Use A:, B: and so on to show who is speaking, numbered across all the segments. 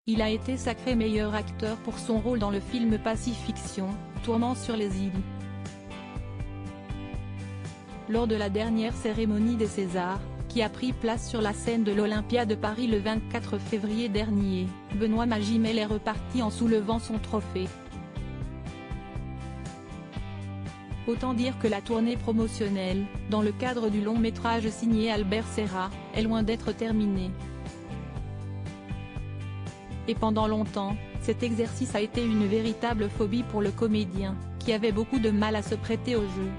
A: Il a été sacré meilleur acteur pour son rôle dans le film Pacifiction, Tourment sur les îles. Lors de la dernière cérémonie des Césars, qui a pris place sur la scène de l'Olympia de Paris le 24 février dernier, Benoît Magimel est reparti en soulevant son trophée. Autant dire que la tournée promotionnelle, dans le cadre du long-métrage signé Albert Serra, est loin d'être terminée. Et pendant longtemps, cet exercice a été une véritable phobie pour le comédien, qui avait beaucoup de mal à se prêter au jeu.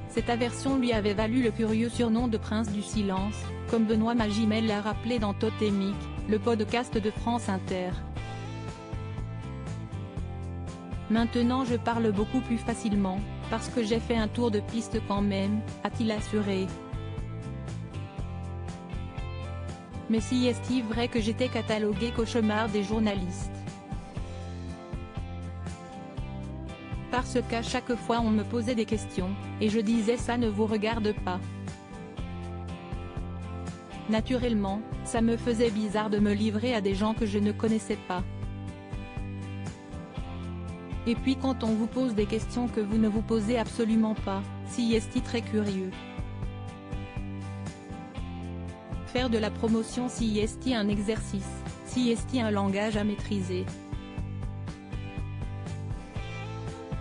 A: Cette aversion lui avait valu le curieux surnom de Prince du Silence, comme Benoît Magimel l'a rappelé dans Totémique, le podcast de France Inter. Maintenant je parle beaucoup plus facilement, parce que j'ai fait un tour de piste quand même, a-t-il assuré. Mais si est-il vrai que j'étais catalogué cauchemar des journalistes? Parce qu'à chaque fois on me posait des questions, et je disais ça ne vous regarde pas. Naturellement, ça me faisait bizarre de me livrer à des gens que je ne connaissais pas. Et puis quand on vous pose des questions que vous ne vous posez absolument pas, si est-il très curieux. Faire de la promotion si est un exercice, si est un langage à maîtriser.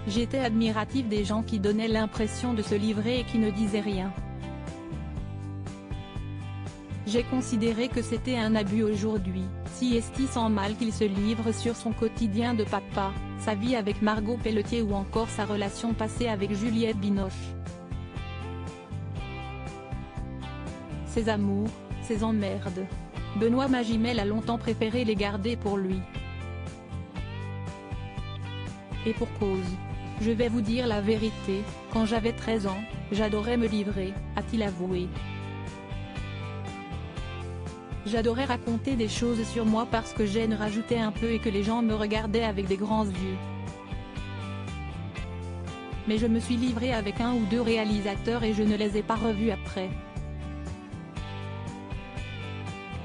A: J'étais admiratif des gens qui donnaient l'impression de se livrer et qui ne disaient rien. J'ai considéré que c'était un abus aujourd'hui, si est sans mal qu'il se livre sur son quotidien de papa, sa vie avec Margot Pelletier ou encore sa relation passée avec Juliette Binoche. Ses amours, ses emmerdes. Benoît Magimel a longtemps préféré les garder pour lui. Et pour cause. Je vais vous dire la vérité, quand j'avais 13 ans, j'adorais me livrer, a-t-il avoué. J'adorais raconter des choses sur moi parce que j'aime rajouter un peu et que les gens me regardaient avec des grands yeux. Mais je me suis livré avec un ou deux réalisateurs et je ne les ai pas revus après.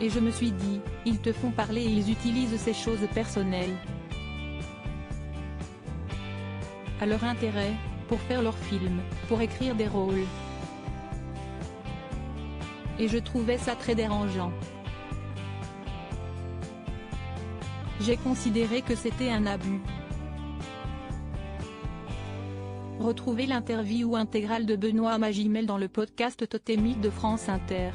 A: Et je me suis dit, ils te font parler et ils utilisent ces choses personnelles à leur intérêt, pour faire leurs films, pour écrire des rôles. Et je trouvais ça très dérangeant. J'ai considéré que c'était un abus. Retrouvez l'interview intégrale de Benoît Magimel dans le podcast Totémique de France Inter.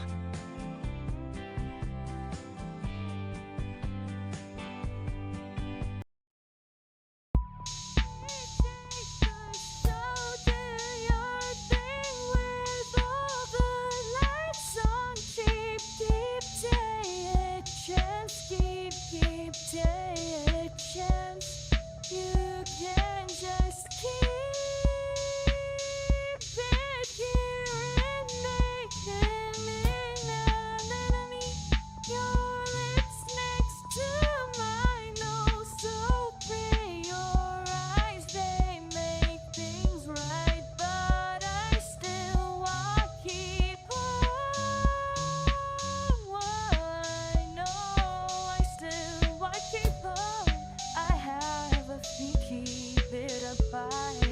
B: Keep it up.